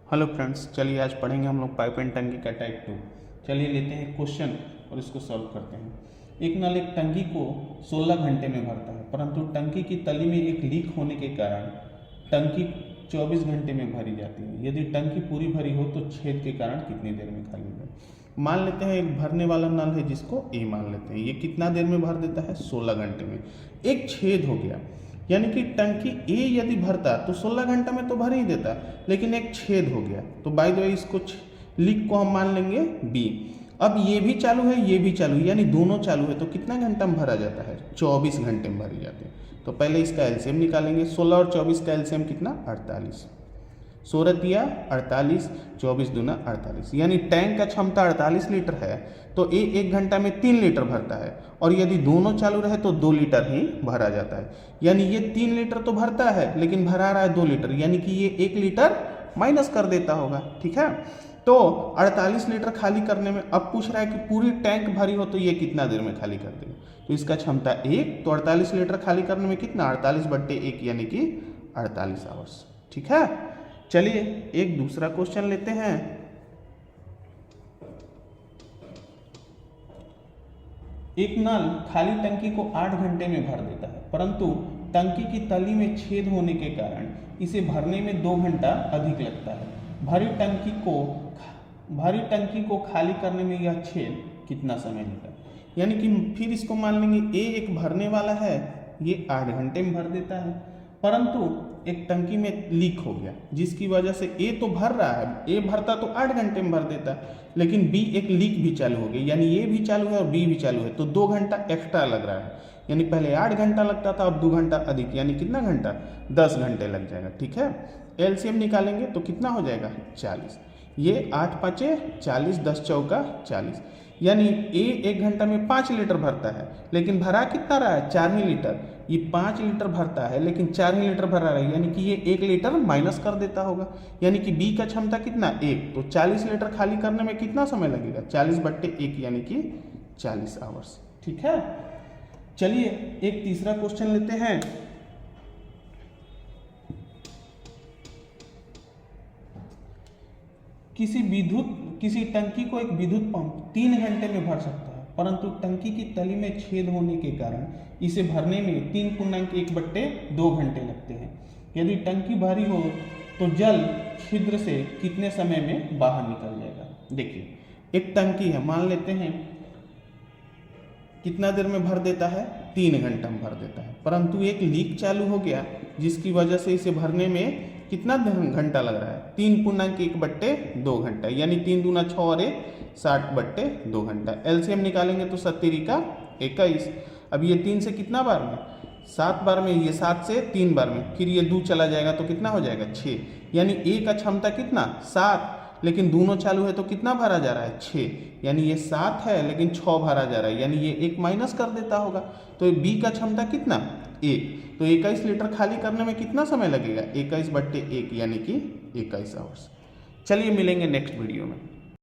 Hello friends, चलिए आज पढ़ेंगे हम लोग पाइप एंड टंकी का टाइप 2। चलिए लेते हैं क्वेश्चन और इसको सॉल्व करते हैं। एक नल एक टंकी को 16 घंटे में भरता है, परंतु टंकी की तली में एक लीक होने के कारण टंकी 24 घंटे में भरी जाती है। यदि टंकी पूरी भरी हो तो छेद के कारण कितनी देर में खाली हो। मान लेते हैं एक भरने वाला नल है जिसको ए मान लेते हैं। ये कितना देर में भर देता है? 16 घंटे में। एक छेद हो गया, यानी कि टंकी ए यदि भरता तो 16 घंटा में तो भर ही देता, लेकिन एक छेद हो गया तो बाय द वे इसको लीक को हम मान लेंगे बी। अब ये भी चालू है, ये भी चालू है, यानी दोनों चालू है, तो कितना घंटा में भरा जाता है? 24 घंटे में भरी जाते हैं। तो पहले इसका एलसीएम निकालेंगे। 16 और 24 का एलसीएम कितना? 48। 16 दिया 48, 24 दूना 48, यानी टैंक का क्षमता 48 लीटर है, तो ये एक घंटा में 3 लीटर भरता है, और यदि दोनों चालू रहे तो 2 लीटर ही भरा जाता है। यानी ये 3 लीटर तो भरता है लेकिन भरा रहा है 2 लीटर, यानी कि ये 1 लीटर माइनस कर देता होगा। ठीक है, तो 48 लीटर खाली करने में अब पूछ रहा है कि पूरी टैंक भरी हो तो ये कितना देर में खाली कर देगा। तो इसका क्षमता 1, तो 48 लीटर खाली करने में कितना? 48/1 यानी कि 48 आवर्स। ठीक है, चलिए एक दूसरा क्वेश्चन लेते हैं। एक नल खाली टंकी को 8 घंटे में भर देता है, परंतु टंकी की तली में छेद होने के कारण इसे भरने में 2 घंटा अधिक लगता है। भरी टंकी को खाली करने में यह छेद कितना समय लेगा? यानी कि फिर इसको मान लेंगे ए एक भरने वाला है, ये 8 घंटे में भर देता है, परंतु एक टंकी में लीक हो गया जिसकी वजह से ए तो भर रहा है, ए भरता तो 8 घंटे में भर देता, लेकिन बी एक लीक भी चालू हो गई, यानी ए भी चालू है और बी भी चालू है, तो 2 घंटा एक्स्ट्रा लग रहा है। यानी पहले 8 घंटा लगता था, अब 2 घंटा अधिक, यानी कितना घंटा? 10 घंटे लग जाएगा। ठीक है, एलसीएम निकालेंगे तो कितना हो जाएगा? 40। ये 8 पाँचे 40, 10 चौका 40, यानी ए एक घंटा में 5 लीटर भरता है, लेकिन भरा कितना रहा है? 4 ही लीटर। ये 5 लीटर भरता है लेकिन 4 ही लीटर भरा रहा है, यानी कि ये 1 लीटर माइनस कर देता होगा, यानी कि बी का क्षमता कितना? 1। तो 40 लीटर खाली करने में कितना समय लगेगा? 40/1 यानी कि 40 आवर्स। ठीक है, चलिए एक तीसरा क्वेश्चन लेते हैं। किसी टंकी को एक विद्युत पंप 3 घंटे में भर सकता है, परंतु टंकी की तली में छेद होने के कारण इसे भरने में 3.1/2 घंटे लगते हैं। यदि टंकी भरी हो तो जल छिद्र से कितने समय में बाहर निकल जाएगा? देखिए एक टंकी है, मान लेते हैं कितना देर में भर देता है? 3 घंटा में भर देता है, परंतु एक लीक चालू हो गया जिसकी वजह से इसे भरने में कितना घंटा लग रहा है? 3.1/2 घंटा, यानी 3 दूना 6 और 1 60/2 घंटा। एलसीएम निकालेंगे तो 70 का 21। अब ये 3 से कितना बार में? 7 बार में, ये 7 से 3 बार में, फिर ये 2 चला जाएगा तो कितना हो जाएगा? 6। यानी ए का क्षमता कितना? 7, लेकिन दोनों चालू है तो कितना भरा जा रहा है? 6, यानी ये 7 है लेकिन 6 भरा जा रहा है, यानी ये 1 माइनस कर देता होगा। तो बी का क्षमता कितना? 1। तो 21 लीटर खाली करने में कितना समय लगेगा? 21/1 यानी कि 21 आवर्स। चलिए मिलेंगे नेक्स्ट वीडियो में।